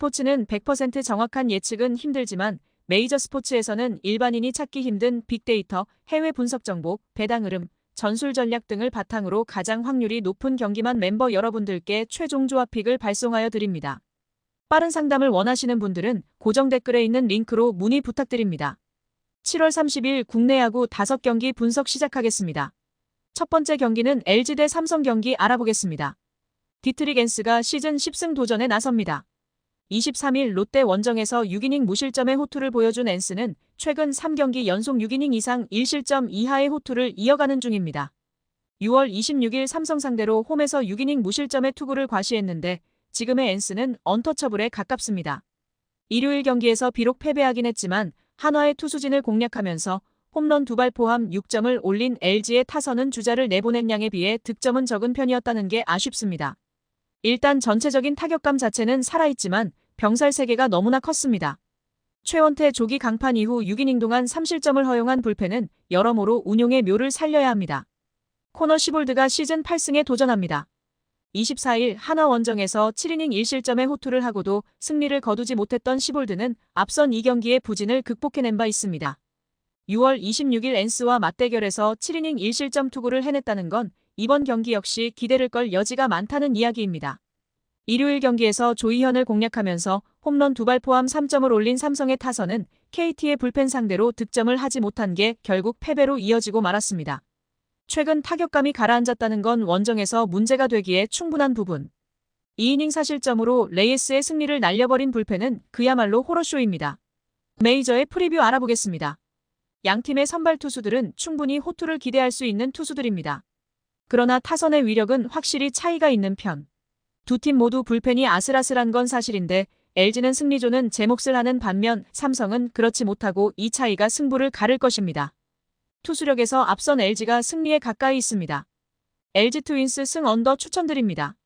스포츠는 100% 정확한 예측은 힘들지만 메이저 스포츠에서는 일반인이 찾기 힘든 빅데이터, 해외 분석 정보, 배당 흐름, 전술 전략 등을 바탕으로 가장 확률이 높은 경기만 멤버 여러분들께 최종 조합픽을 발송하여 드립니다. 빠른 상담을 원하시는 분들은 고정 댓글에 있는 링크로 문의 부탁드립니다. 7월 30일 국내 야구 5경기 분석 시작하겠습니다. 첫 번째 경기는 LG 대 삼성 경기 알아보겠습니다. 디트릭 앤스가 시즌 10승 도전에 나섭니다. 23일 롯데 원정에서 6이닝 무실점의 호투를 보여준 앤스는 최근 3경기 연속 6이닝 이상 1실점 이하의 호투를 이어가는 중입니다. 6월 26일 삼성 상대로 홈에서 6이닝 무실점의 투구를 과시했는데 지금의 앤스는 언터처블에 가깝습니다. 일요일 경기에서 비록 패배하긴 했지만 한화의 투수진을 공략하면서 홈런 2발 포함 6점을 올린 LG의 타선은 주자를 내보낸 양에 비해 득점은 적은 편이었다는 게 아쉽습니다. 일단 전체적인 타격감 자체는 살아있지만 병살 세계가 너무나 컸습니다. 최원태 조기 강판 이후 6이닝 동안 3실점을 허용한 불펜은 여러모로 운용의 묘를 살려야 합니다. 코너 시볼드가 시즌 8승에 도전합니다. 24일 한화 원정에서 7이닝 1실점의 호투를 하고도 승리를 거두지 못했던 시볼드는 앞선 2경기의 부진을 극복해낸 바 있습니다. 6월 26일 앤스와 맞대결에서 7이닝 1실점 투구를 해냈다는 건 이번 경기 역시 기대를 걸 여지가 많다는 이야기입니다. 일요일 경기에서 조이현을 공략하면서 홈런 2발 포함 3점을 올린 삼성의 타선은 KT의 불펜 상대로 득점을 하지 못한 게 결국 패배로 이어지고 말았습니다. 최근 타격감이 가라앉았다는 건 원정에서 문제가 되기에 충분한 부분. 2이닝 4실점으로 레이스의 승리를 날려버린 불펜은 그야말로 호러쇼입니다. 메이저의 프리뷰 알아보겠습니다. 양팀의 선발 투수들은 충분히 호투를 기대할 수 있는 투수들입니다. 그러나 타선의 위력은 확실히 차이가 있는 편. 두 팀 모두 불펜이 아슬아슬한 건 사실인데 LG는 승리조는 제 몫을 하는 반면 삼성은 그렇지 못하고 이 차이가 승부를 가를 것입니다. 투수력에서 앞선 LG가 승리에 가까이 있습니다. LG 트윈스 승 언더 추천드립니다.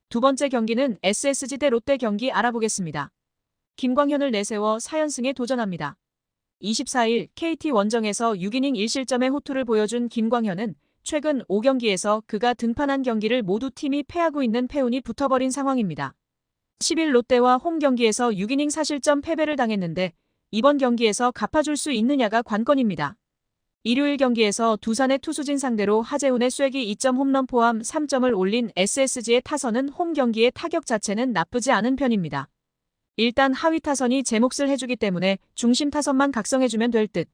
두 번째 경기는 SSG 대 롯데 경기 알아보겠습니다. 김광현을 내세워 4연승에 도전합니다. 24일 KT 원정에서 6이닝 1실점의 호투를 보여준 김광현은 최근 5경기에서 그가 등판한 경기를 모두 팀이 패하고 있는 패운이 붙어버린 상황입니다. 10일 롯데와 홈 경기에서 6이닝 4실점 패배를 당했는데 이번 경기에서 갚아줄 수 있느냐가 관건입니다. 일요일 경기에서 두산의 투수진 상대로 하재훈의 쐐기 2점 홈런 포함 3점을 올린 SSG의 타선은 홈 경기의 타격 자체는 나쁘지 않은 편입니다. 일단 하위 타선이 제 몫을 해주기 때문에 중심 타선만 각성해주면 될 듯.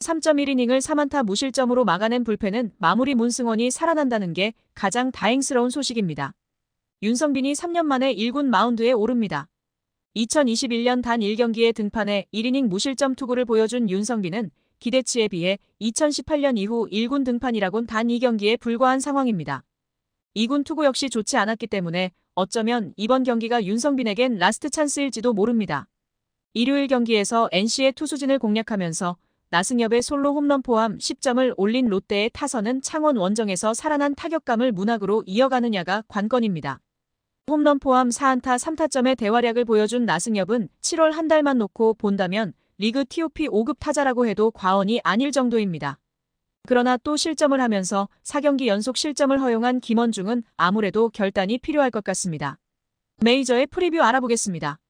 3.1이닝을 3안타 무실점으로 막아낸 불펜은 마무리 문승원이 살아난다는 게 가장 다행스러운 소식입니다. 윤성빈이 3년 만에 1군 마운드에 오릅니다. 2021년 단 1경기에 등판해 1이닝 무실점 투구를 보여준 윤성빈은 기대치에 비해 2018년 이후 1군 등판이라곤 단 2경기에 불과한 상황입니다. 2군 투구 역시 좋지 않았기 때문에 어쩌면 이번 경기가 윤성빈에겐 라스트 찬스일지도 모릅니다. 일요일 경기에서 NC의 투수진을 공략하면서 나승엽의 솔로 홈런 포함 10점을 올린 롯데의 타선은 창원 원정에서 살아난 타격감을 문학으로 이어가느냐가 관건입니다. 홈런 포함 4안타 3타점의 대활약을 보여준 나승엽은 7월 한 달만 놓고 본다면 리그 TOP 5급 타자라고 해도 과언이 아닐 정도입니다. 그러나 또 실점을 하면서 4경기 연속 실점을 허용한 김원중은 아무래도 결단이 필요할 것 같습니다. 메이저의 프리뷰 알아보겠습니다.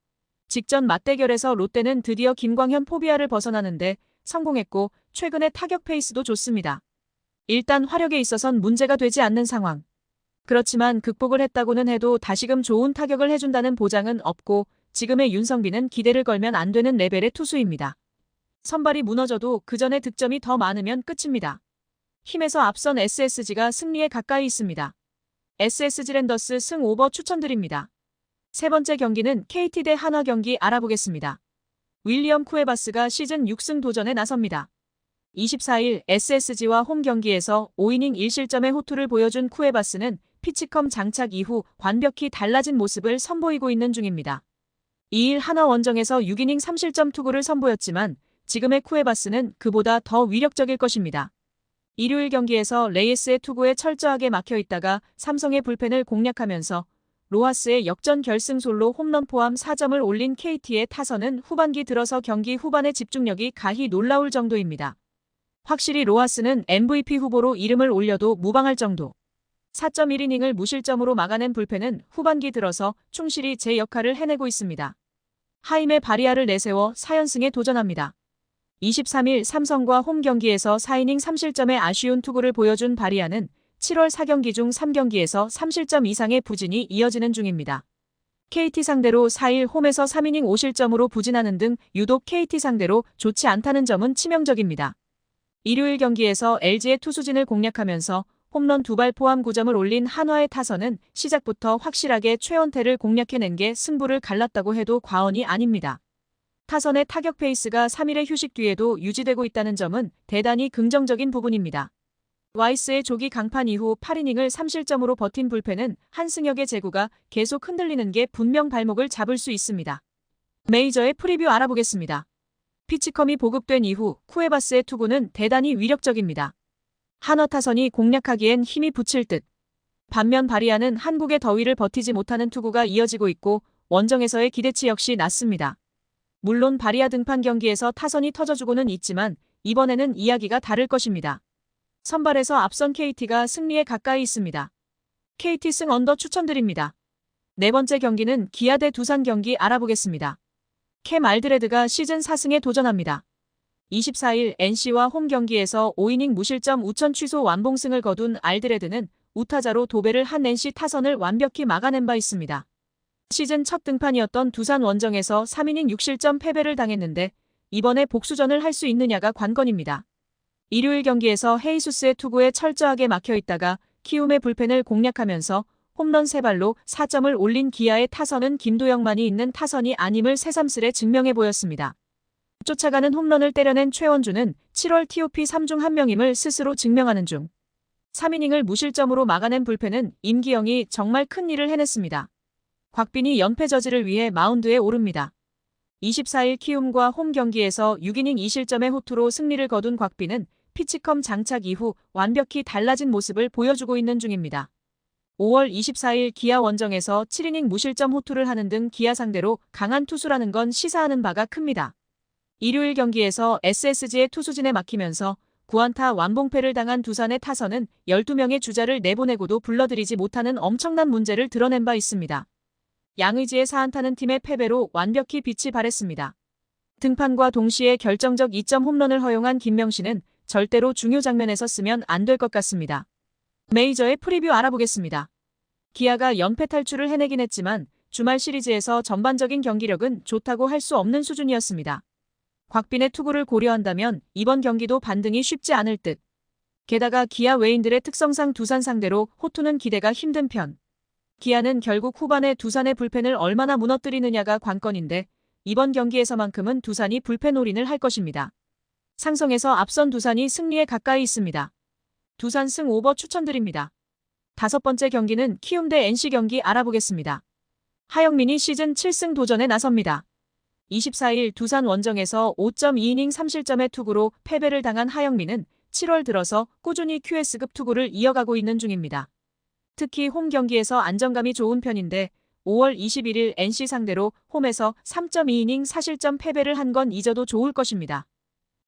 직전 맞대결에서 롯데는 드디어 김광현 포비아를 벗어나는데 성공했고 최근의 타격 페이스도 좋습니다. 일단 화력에 있어선 문제가 되지 않는 상황. 그렇지만 극복을 했다고는 해도 다시금 좋은 타격을 해준다는 보장은 없고 지금의 윤성빈은 기대를 걸면 안 되는 레벨의 투수입니다. 선발이 무너져도 그 전에 득점이 더 많으면 끝입니다. 힘에서 앞선 SSG가 승리에 가까이 있습니다. SSG 랜더스 승 오버 추천드립니다. 세 번째 경기는 KT 대 한화 경기 알아보겠습니다. 윌리엄 쿠에바스가 시즌 6승 도전에 나섭니다. 24일 SSG와 홈 경기에서 5이닝 1실점의 호투를 보여준 쿠에바스는 피치컴 장착 이후 완벽히 달라진 모습을 선보이고 있는 중입니다. 2일 한화 원정에서 6이닝 3실점 투구를 선보였지만 지금의 쿠에바스는 그보다 더 위력적일 것입니다. 일요일 경기에서 레이스의 투구에 철저하게 막혀있다가 삼성의 불펜을 공략하면서 로하스의 역전 결승솔로 홈런 포함 4점을 올린 KT의 타선은 후반기 들어서 경기 후반의 집중력이 가히 놀라울 정도입니다. 확실히 로하스는 MVP 후보로 이름을 올려도 무방할 정도. 4.1이닝을 무실점으로 막아낸 불펜은 후반기 들어서 충실히 제 역할을 해내고 있습니다. 하임의 바리아를 내세워 4연승에 도전합니다. 23일 삼성과 홈 경기에서 4이닝 3실점의 아쉬운 투구를 보여준 바리아는 7월 4경기 중 3경기에서 3실점 이상의 부진이 이어지는 중입니다. KT 상대로 4일 홈에서 3이닝 5실점으로 부진하는 등 유독 KT 상대로 좋지 않다는 점은 치명적입니다. 일요일 경기에서 LG의 투수진을 공략하면서 홈런 2발 포함 9점을 올린 한화의 타선은 시작부터 확실하게 최원태를 공략해낸 게 승부를 갈랐다고 해도 과언이 아닙니다. 타선의 타격 페이스가 3일의 휴식 뒤에도 유지되고 있다는 점은 대단히 긍정적인 부분입니다. 와이스의 조기 강판 이후 8이닝을 3실점으로 버틴 불펜은 한승혁의 제구가 계속 흔들리는 게 분명 발목을 잡을 수 있습니다. 메이저의 프리뷰 알아보겠습니다. 피치컴이 보급된 이후 쿠에바스의 투구는 대단히 위력적입니다. 한화 타선이 공략하기엔 힘이 붙일 듯. 반면 바리아는 한국의 더위를 버티지 못하는 투구가 이어지고 있고 원정에서의 기대치 역시 낮습니다. 물론 바리아 등판 경기에서 타선이 터져주고는 있지만 이번에는 이야기가 다를 것입니다. 선발에서 앞선 KT가 승리에 가까이 있습니다. KT 승 언더 추천드립니다. 네 번째 경기는 기아 대 두산 경기 알아보겠습니다. 캠 알드레드가 시즌 4승에 도전합니다. 24일 NC와 홈 경기에서 5이닝 무실점 우천 취소 완봉승을 거둔 알드레드는 우타자로 도배를 한 NC 타선을 완벽히 막아낸 바 있습니다. 시즌 첫 등판이었던 두산 원정에서 3이닝 6실점 패배를 당했는데 이번에 복수전을 할 수 있느냐가 관건입니다. 일요일 경기에서 헤이수스의 투구에 철저하게 막혀있다가 키움의 불펜을 공략하면서 홈런 3발로 4점을 올린 기아의 타선은 김도영만이 있는 타선이 아님을 새삼스레 증명해 보였습니다. 쫓아가는 홈런을 때려낸 최원주는 7월 TOP 3중 1명임을 스스로 증명하는 중. 3이닝을 무실점으로 막아낸 불펜은 임기영이 정말 큰 일을 해냈습니다. 곽빈이 연패 저지를 위해 마운드에 오릅니다. 24일 키움과 홈 경기에서 6이닝 2실점의 호투로 승리를 거둔 곽빈은 피치컴 장착 이후 완벽히 달라진 모습을 보여주고 있는 중입니다. 5월 24일 기아 원정에서 7이닝 무실점 호투를 하는 등 기아 상대로 강한 투수라는 건 시사하는 바가 큽니다. 일요일 경기에서 SSG의 투수진에 막히면서 9안타 완봉패를 당한 두산의 타선은 12명의 주자를 내보내고도 불러들이지 못하는 엄청난 문제를 드러낸 바 있습니다. 양의지의 4안타는 팀의 패배로 완벽히 빛이 발했습니다. 등판과 동시에 결정적 2점 홈런을 허용한 김명신은 절대로 중요 장면에서 쓰면 안 될 것 같습니다. 메이저의 프리뷰 알아보겠습니다. 기아가 연패 탈출을 해내긴 했지만 주말 시리즈에서 전반적인 경기력은 좋다고 할 수 없는 수준이었습니다. 곽빈의 투구를 고려한다면 이번 경기도 반등이 쉽지 않을 듯. 게다가 기아 외인들의 특성상 두산 상대로 호투는 기대가 힘든 편. 기아는 결국 후반에 두산의 불펜을 얼마나 무너뜨리느냐가 관건인데 이번 경기에서만큼은 두산이 불펜 올인을 할 것입니다. 상성에서 앞선 두산이 승리에 가까이 있습니다. 두산 승 오버 추천드립니다. 다섯 번째 경기는 키움 대 NC 경기 알아보겠습니다. 하영민이 시즌 7승 도전에 나섭니다. 24일 두산 원정에서 5.2이닝 3실점의 투구로 패배를 당한 하영민은 7월 들어서 꾸준히 QS급 투구를 이어가고 있는 중입니다. 특히 홈 경기에서 안정감이 좋은 편인데 5월 21일 NC 상대로 홈에서 3.2이닝 4실점 패배를 한 건 잊어도 좋을 것입니다.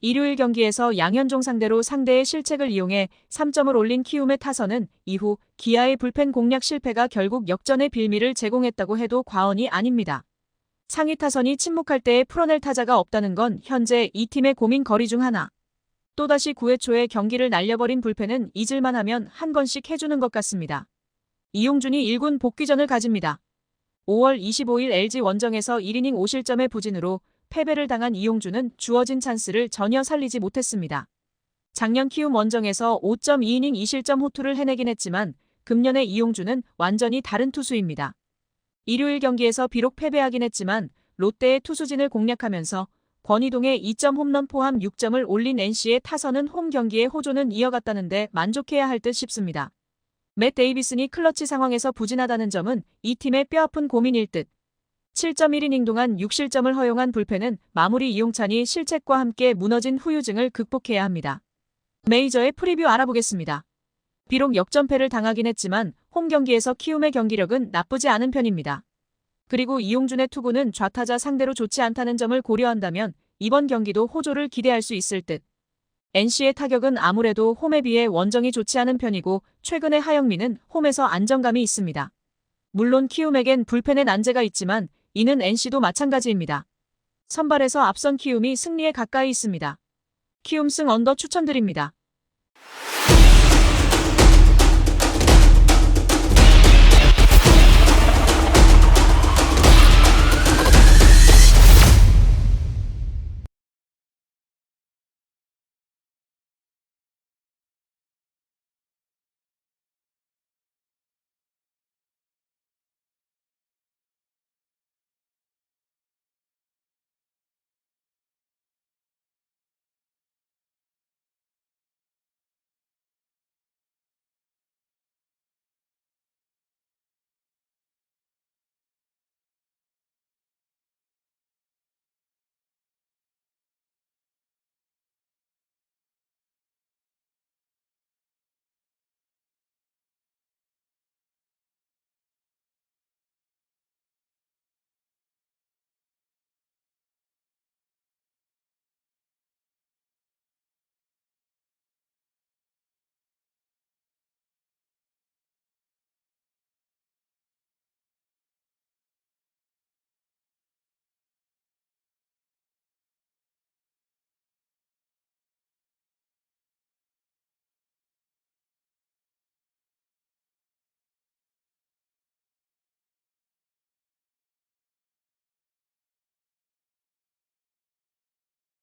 일요일 경기에서 양현종 상대로 상대의 실책을 이용해 3점을 올린 키움의 타선은 이후 기아의 불펜 공략 실패가 결국 역전의 빌미를 제공했다고 해도 과언이 아닙니다. 상위 타선이 침묵할 때에 풀어낼 타자가 없다는 건 현재 이 팀의 고민거리 중 하나. 또다시 9회 초에 경기를 날려버린 불펜은 잊을만 하면 한 번씩 해주는 것 같습니다. 이용준이 1군 복귀전을 가집니다. 5월 25일 LG 원정에서 1이닝 5실점의 부진으로 패배를 당한 이용준은 주어진 찬스를 전혀 살리지 못했습니다. 작년 키움 원정에서 5.2이닝 2실점 호투를 해내긴 했지만 금년의 이용준은 완전히 다른 투수입니다. 일요일 경기에서 비록 패배하긴 했지만 롯데의 투수진을 공략하면서 권희동의 2점 홈런 포함 6점을 올린 NC의 타선은 홈 경기의 호조는 이어갔다는데 만족해야 할 듯 싶습니다. 맷 데이비슨이 클러치 상황에서 부진하다는 점은 이 팀의 뼈아픈 고민일 듯. 7.1이닝 동안 6실점을 허용한 불펜은 마무리 이용찬이 실책과 함께 무너진 후유증을 극복해야 합니다. 메이저의 프리뷰 알아보겠습니다. 비록 역전패를 당하긴 했지만 홈 경기에서 키움의 경기력은 나쁘지 않은 편입니다. 그리고 이용준의 투구는 좌타자 상대로 좋지 않다는 점을 고려한다면 이번 경기도 호조를 기대할 수 있을 듯. NC의 타격은 아무래도 홈에 비해 원정이 좋지 않은 편이고 최근에 하영민은 홈에서 안정감이 있습니다. 물론 키움에겐 불펜의 난제가 있지만 이는 NC도 마찬가지입니다. 선발에서 앞선 키움이 승리에 가까이 있습니다. 키움 승 언더 추천드립니다.